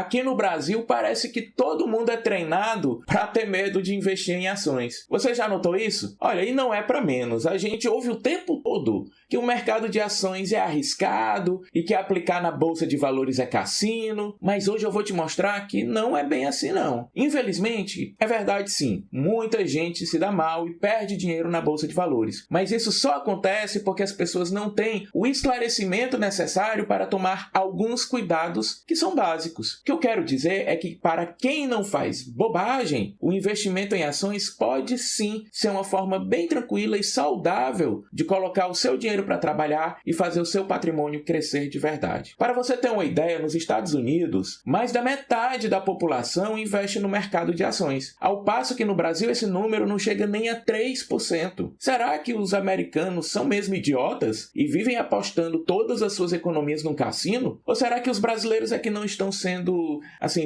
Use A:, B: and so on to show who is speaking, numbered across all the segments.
A: Aqui no Brasil parece que todo mundo é treinado para ter medo de investir em ações. Você já notou isso? Olha, e não é para menos. A gente ouve o tempo todo que o mercado de ações é arriscado e que aplicar na bolsa de valores é cassino, mas hoje eu vou te mostrar que não é bem assim não. Infelizmente, é verdade sim, muita gente se dá mal e perde dinheiro na bolsa de valores, mas isso só acontece porque as pessoas não têm o esclarecimento necessário para tomar alguns cuidados que são básicos. O que eu quero dizer é que para quem não faz bobagem, o investimento em ações pode sim ser uma forma bem tranquila e saudável de colocar o seu dinheiro para trabalhar e fazer o seu patrimônio crescer de verdade. Para você ter uma ideia, nos Estados Unidos, mais da metade da população investe no mercado de ações, ao passo que no Brasil esse número não chega nem a 3%. Será que os americanos são mesmo idiotas e vivem apostando todas as suas economias num cassino? Ou será que os brasileiros é que não estão sendo,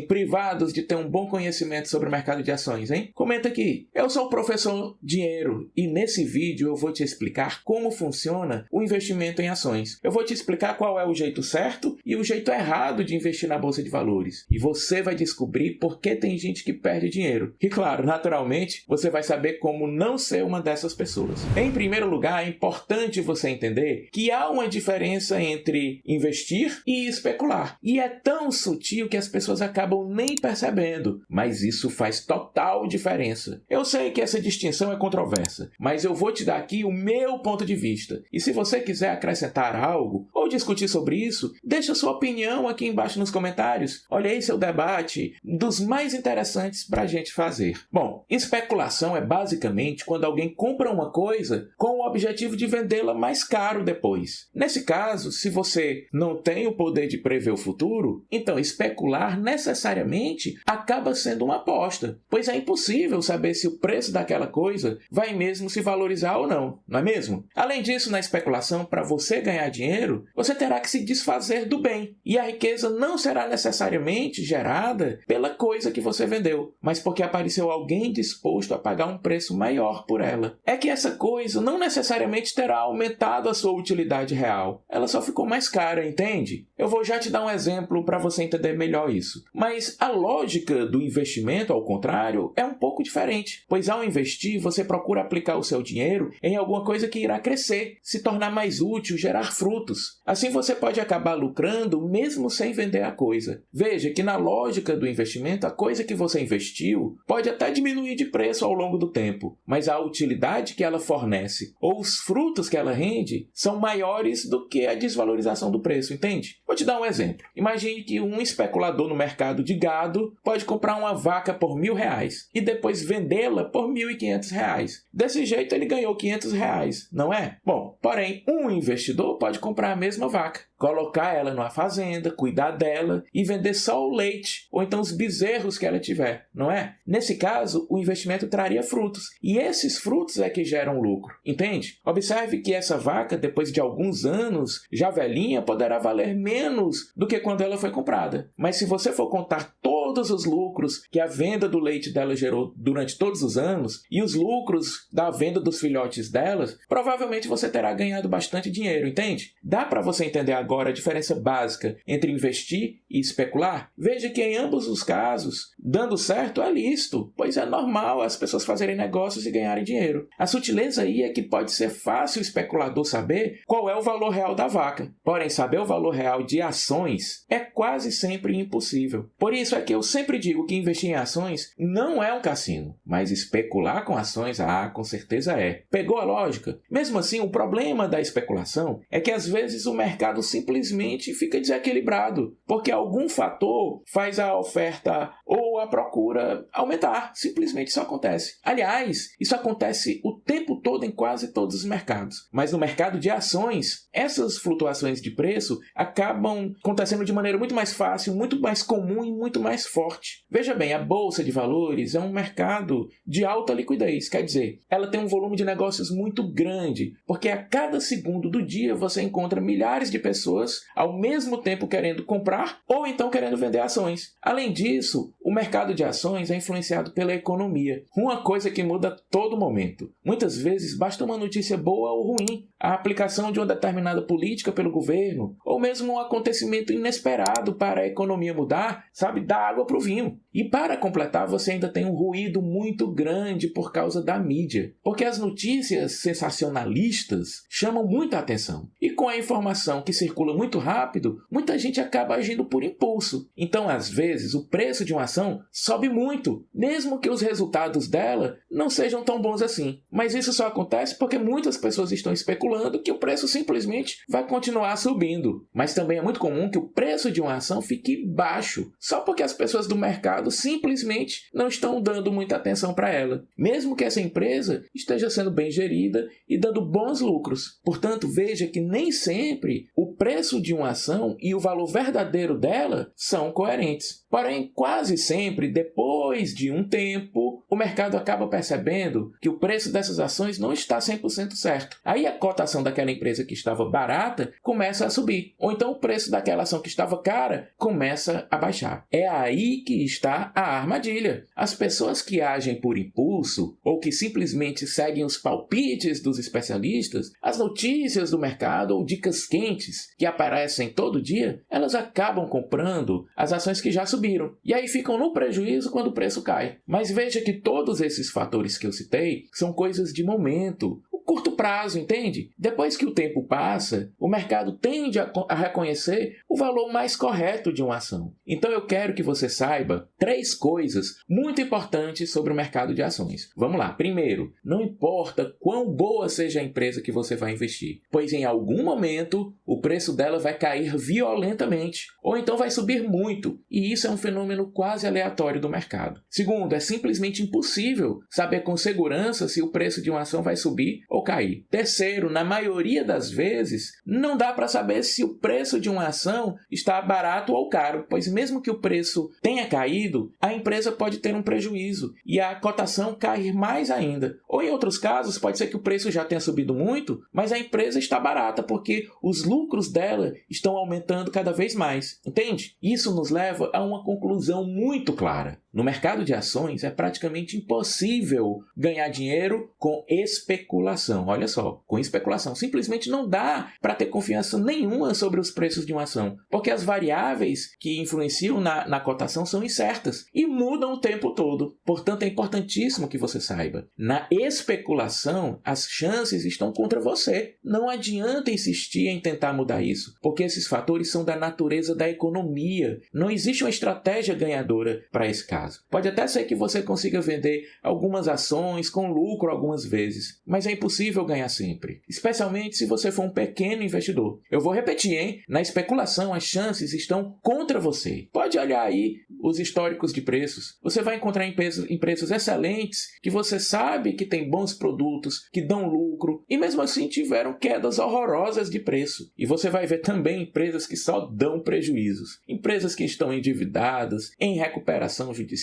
A: privados de ter um bom conhecimento sobre o mercado de ações, hein? Comenta aqui. Eu sou o professor Dinheiro e nesse vídeo eu vou te explicar como funciona o investimento em ações. Eu vou te explicar qual é o jeito certo e o jeito errado de investir na bolsa de valores. E você vai descobrir por que tem gente que perde dinheiro. E claro, naturalmente, você vai saber como não ser uma dessas pessoas. Em primeiro lugar, é importante você entender que há uma diferença entre investir e especular. E é tão sutil que as pessoas acabam nem percebendo, mas isso faz total diferença. Eu sei que essa distinção é controversa, mas eu vou te dar aqui o meu ponto de vista. E se você quiser acrescentar algo ou discutir sobre isso, deixa sua opinião aqui embaixo nos comentários. Olha aí seu debate, dos mais interessantes para a gente fazer. Bom, especulação é basicamente quando alguém compra uma coisa com o objetivo de vendê-la mais caro depois. Nesse caso, se você não tem o poder de prever o futuro, então especular necessariamente acaba sendo uma aposta, pois é impossível saber se o preço daquela coisa vai mesmo se valorizar ou não, não é mesmo? Além disso, na especulação, para você ganhar dinheiro, você terá que se desfazer do bem, e a riqueza não será necessariamente gerada pela coisa que você vendeu, mas porque apareceu alguém disposto a pagar um preço maior por ela. É que essa coisa não necessariamente terá aumentado a sua utilidade real, ela só ficou mais cara, entende? Eu vou já te dar um exemplo para você entender melhor isso. Mas a lógica do investimento, ao contrário, é um pouco diferente, pois ao investir, você procura aplicar o seu dinheiro em alguma coisa que irá crescer, se tornar mais útil, gerar frutos. Assim você pode acabar lucrando mesmo sem vender a coisa. Veja que na lógica do investimento, a coisa que você investiu pode até diminuir de preço ao longo do tempo, mas a utilidade que ela fornece ou os frutos que ela rende são maiores do que a desvalorização do preço, entende? Vou te dar um exemplo. Imagine que um especulador no mercado de gado pode comprar uma vaca por R$1.000 e depois vendê-la por R$1.500. Desse jeito ele ganhou R$500, não é? Bom, porém, um investidor pode comprar a mesma vaca, colocar ela numa fazenda, cuidar dela e vender só o leite ou então os bezerros que ela tiver, não é? Nesse caso, o investimento traria frutos e esses frutos é que geram lucro, entende? Observe que essa vaca, depois de alguns anos, já velhinha, poderá valer menos do que quando ela foi comprada. Mas se você for contar todos os lucros que a venda do leite dela gerou durante todos os anos e os lucros da venda dos filhotes delas, provavelmente você terá ganhado bastante dinheiro, entende? Dá para você entender agora a diferença básica entre investir e especular? Veja que em ambos os casos, dando certo é lícito, pois é normal as pessoas fazerem negócios e ganharem dinheiro. A sutileza aí é que pode ser fácil o especulador saber qual é o valor real da vaca, porém saber o valor real de ações é quase sempre impossível. Por isso é que eu sempre digo que investir em ações não é um cassino, mas especular com ações, com certeza é. Pegou a lógica? Mesmo assim, o problema da especulação é que às vezes o mercado simplesmente fica desequilibrado, porque algum fator faz a oferta ou a procura aumentar. Simplesmente isso acontece. Aliás, isso acontece o tempo todo em quase todos os mercados. Mas no mercado de ações, essas flutuações de preço acabam acontecendo de maneira muito mais fácil, muito mais comum e muito mais mais forte. Veja bem, a Bolsa de Valores é um mercado de alta liquidez, quer dizer, ela tem um volume de negócios muito grande, porque a cada segundo do dia você encontra milhares de pessoas ao mesmo tempo querendo comprar ou então querendo vender ações. Além disso, o mercado de ações é influenciado pela economia, uma coisa que muda a todo momento. Muitas vezes basta uma notícia boa ou ruim, a aplicação de uma determinada política pelo governo, ou mesmo um acontecimento inesperado para a economia mudar, dá água para o vinho. E para completar, você ainda tem um ruído muito grande por causa da mídia, porque as notícias sensacionalistas chamam muita atenção. E com a informação que circula muito rápido, muita gente acaba agindo por impulso. Então, às vezes, o preço de uma ação sobe muito, mesmo que os resultados dela não sejam tão bons assim. Mas isso só acontece porque muitas pessoas estão especulando que o preço simplesmente vai continuar subindo. Mas também é muito comum que o preço de uma ação fique baixo, só porque as pessoas do mercado simplesmente não estão dando muita atenção para ela, mesmo que essa empresa esteja sendo bem gerida e dando bons lucros. Portanto, veja que nem sempre o preço de uma ação e o valor verdadeiro dela são coerentes. Porém, quase sempre, depois de um tempo, o mercado acaba percebendo que o preço dessas ações não está 100% certo. Aí a cotação daquela empresa que estava barata começa a subir. Ou então o preço daquela ação que estava cara começa a baixar. É aí que está a armadilha. As pessoas que agem por impulso ou que simplesmente seguem os palpites dos especialistas, as notícias do mercado ou dicas quentes que aparecem todo dia, elas acabam comprando as ações que já subiram. E aí ficam no prejuízo quando o preço cai. Mas veja que todos esses fatores que eu citei são coisas de momento. Curto prazo, entende? Depois que o tempo passa, o mercado tende a reconhecer o valor mais correto de uma ação. Então eu quero que você saiba 3 coisas muito importantes sobre o mercado de ações. Vamos lá. Primeiro, não importa quão boa seja a empresa que você vai investir, pois em algum momento o preço dela vai cair violentamente, ou então vai subir muito, e isso é um fenômeno quase aleatório do mercado. Segundo, é simplesmente impossível saber com segurança se o preço de uma ação vai subir ou cair. Terceiro, na maioria das vezes, não dá para saber se o preço de uma ação está barato ou caro, pois mesmo que o preço tenha caído, a empresa pode ter um prejuízo e a cotação cair mais ainda. Ou em outros casos, pode ser que o preço já tenha subido muito, mas a empresa está barata porque os lucros dela estão aumentando cada vez mais. Entende? Isso nos leva a uma conclusão muito clara. No mercado de ações, é praticamente impossível ganhar dinheiro com especulação. Olha só, com especulação. Simplesmente não dá para ter confiança nenhuma sobre os preços de uma ação, porque as variáveis que influenciam na cotação são incertas e mudam o tempo todo. Portanto, é importantíssimo que você saiba. Na especulação, as chances estão contra você. Não adianta insistir em tentar mudar isso, porque esses fatores são da natureza da economia. Não existe uma estratégia ganhadora para esse caso. Pode até ser que você consiga vender algumas ações com lucro algumas vezes, mas é impossível ganhar sempre, especialmente se você for um pequeno investidor. Eu vou repetir, hein? Na especulação, as chances estão contra você. Pode olhar aí os históricos de preços. Você vai encontrar empresas excelentes que você sabe que têm bons produtos, que dão lucro, e mesmo assim tiveram quedas horrorosas de preço. E você vai ver também empresas que só dão prejuízos. Empresas que estão endividadas, em recuperação judicial,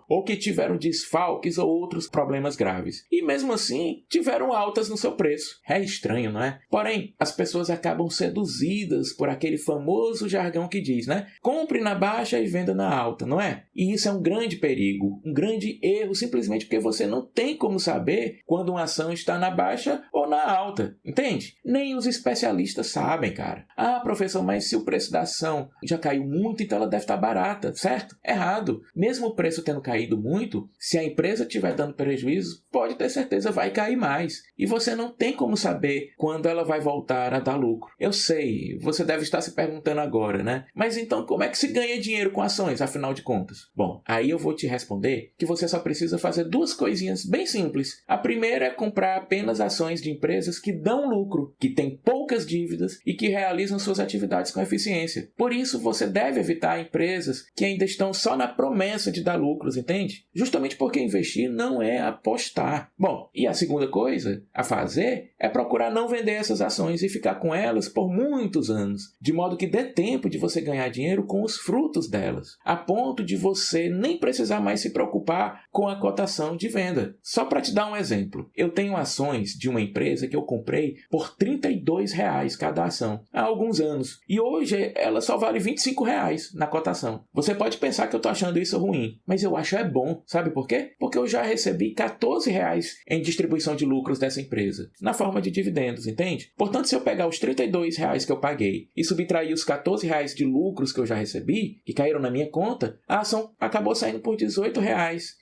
A: ou que tiveram desfalques ou outros problemas graves. E mesmo assim, tiveram altas no seu preço. É estranho, não é? Porém, as pessoas acabam seduzidas por aquele famoso jargão que diz, né? Compre na baixa e venda na alta, não é? E isso é um grande perigo, um grande erro, simplesmente porque você não tem como saber quando uma ação está na baixa ou na alta, entende? Nem os especialistas sabem, cara. Ah, professor, mas se o preço da ação já caiu muito, então ela deve estar barata, certo? Errado. Mesmo o preço tendo caído muito, se a empresa estiver dando prejuízo, pode ter certeza vai cair mais. E você não tem como saber quando ela vai voltar a dar lucro. Eu sei, você deve estar se perguntando agora, né? Mas então como é que se ganha dinheiro com ações, afinal de contas? Bom, aí eu vou te responder que você só precisa fazer 2 coisinhas bem simples. A primeira é comprar apenas ações de empresas que dão lucro, que têm poucas dívidas e que realizam suas atividades com eficiência. Por isso, você deve evitar empresas que ainda estão só na promessa de dar lucros, entende? Justamente porque investir não é apostar. Bom, e a segunda coisa a fazer é procurar não vender essas ações e ficar com elas por muitos anos, de modo que dê tempo de você ganhar dinheiro com os frutos delas, a ponto de você nem precisar mais se preocupar com a cotação de venda. Só para te dar um exemplo, eu tenho ações de uma empresa que eu comprei por R$ 32 cada ação há alguns anos, e hoje ela só vale R$ 25 na cotação. Você pode pensar que eu estou achando isso ruim, mas eu acho bom. Sabe por quê? Porque eu já recebi R$ 14 em distribuição de lucros dessa empresa, na forma de dividendos, entende? Portanto, se eu pegar os R$ 32 que eu paguei e subtrair os R$ 14 de lucros que eu já recebi, que caíram na minha conta, a ação acabou saindo por R$ 18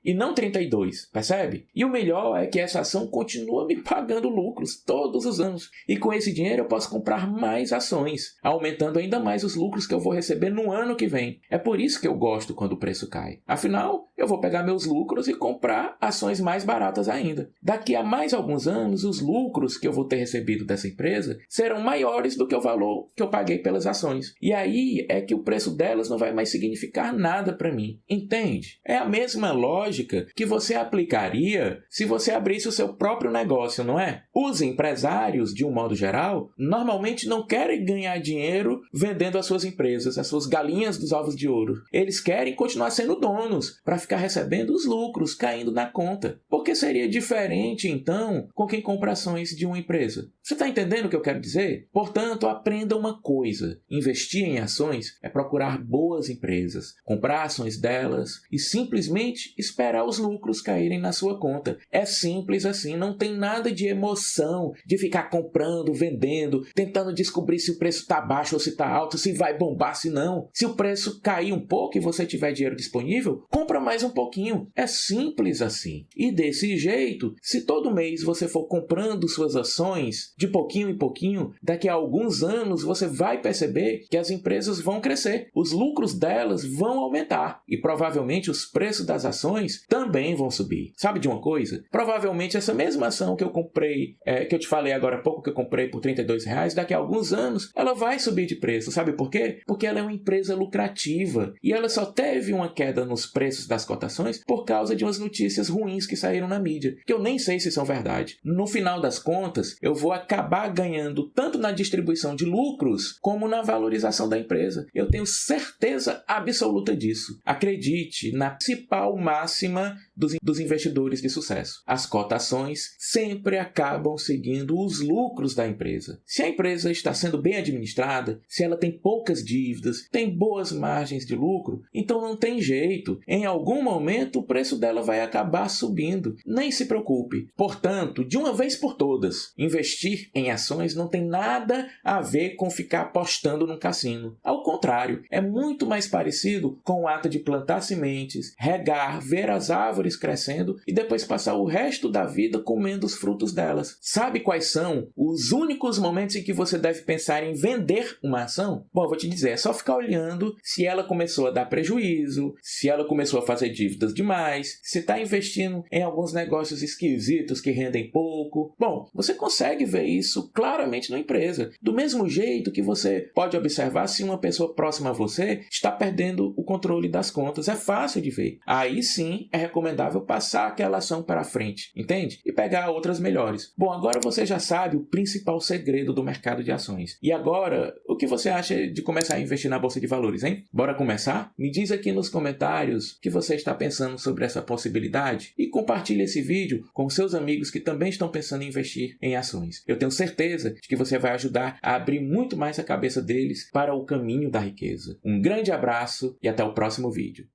A: e não 32, percebe? E o melhor é que essa ação continua me pagando lucros todos os anos. E com esse dinheiro eu posso comprar mais ações, aumentando ainda mais os lucros que eu vou receber no ano que vem. É por isso que eu gosto quando o preço cai. Afinal, eu vou pegar meus lucros e comprar ações mais baratas ainda. Daqui a mais alguns anos, os lucros que eu vou ter recebido dessa empresa serão maiores do que o valor que eu paguei pelas ações. E aí é que o preço delas não vai mais significar nada para mim. Entende? É a mesma lógica que você aplicaria se você abrisse o seu próprio negócio, não é? Os empresários, de um modo geral, normalmente não querem ganhar dinheiro vendendo as suas empresas, as suas galinhas dos ovos de ouro. Eles querem continuar sendo donos para ficar recebendo os lucros caindo na conta. Por que seria diferente, então, com quem compra ações de uma empresa? Você está entendendo o que eu quero dizer? Portanto, aprenda uma coisa. Investir em ações é procurar boas empresas, comprar ações delas e simplesmente esperar os lucros caírem na sua conta. É simples assim, não tem nada de emoção, de ficar comprando, vendendo, tentando descobrir se o preço está baixo ou se está alto, se vai bombar, se não. Se o preço cair um pouco e você tiver dinheiro disponível, compra mais um pouquinho. É simples assim. E desse jeito, se todo mês você for comprando suas ações de pouquinho em pouquinho, daqui a alguns anos você vai perceber que as empresas vão crescer, os lucros delas vão aumentar e provavelmente os preços das ações também vão subir. Sabe de uma coisa? Provavelmente essa mesma ação que eu comprei, que eu te falei agora há pouco que eu comprei por R$ 32, daqui a alguns anos ela vai subir de preço. Sabe por quê? Porque ela é uma empresa lucrativa e ela só teve uma queda nos preços das cotações por causa de umas notícias ruins que saíram na mídia, que eu nem sei se são verdade. No final das contas, eu vou acabar ganhando tanto na distribuição de lucros como na valorização da empresa. Eu tenho certeza absoluta disso. Acredite na principal máxima dos investidores de sucesso. As cotações sempre acabam seguindo os lucros da empresa. Se a empresa está sendo bem administrada, se ela tem poucas dívidas, tem boas margens de lucro, então não tem jeito. Em algum momento o preço dela vai acabar subindo. Nem se preocupe. Portanto, de uma vez por todas, investir em ações não tem nada a ver com ficar apostando num cassino. Ao contrário, é muito mais parecido com o ato de plantar sementes, regar, ver as árvores crescendo e depois passar o resto da vida comendo os frutos delas. Sabe quais são os únicos momentos em que você deve pensar em vender uma ação? Bom, eu vou te dizer, é só ficar olhando se ela começou a dar prejuízo, se ela começou a fazer dívidas demais, se está investindo em alguns negócios esquisitos que rendem pouco. Bom, você consegue ver isso claramente na empresa. Do mesmo jeito que você pode observar se uma pessoa próxima a você está perdendo o controle das contas. É fácil de ver. Aí sim é recomendável passar aquela ação para frente, entende? E pegar outras melhores. Bom, agora você já sabe o principal segredo do mercado de ações. E agora, o que você acha de começar a investir na Bolsa de Valores, hein? Bora começar? Me diz aqui nos comentários o que você está pensando sobre essa possibilidade e compartilhe esse vídeo com seus amigos que também estão pensando em investir em ações. Eu tenho certeza de que você vai ajudar a abrir muito mais a cabeça deles para o caminho da riqueza. Um grande abraço e até o próximo vídeo.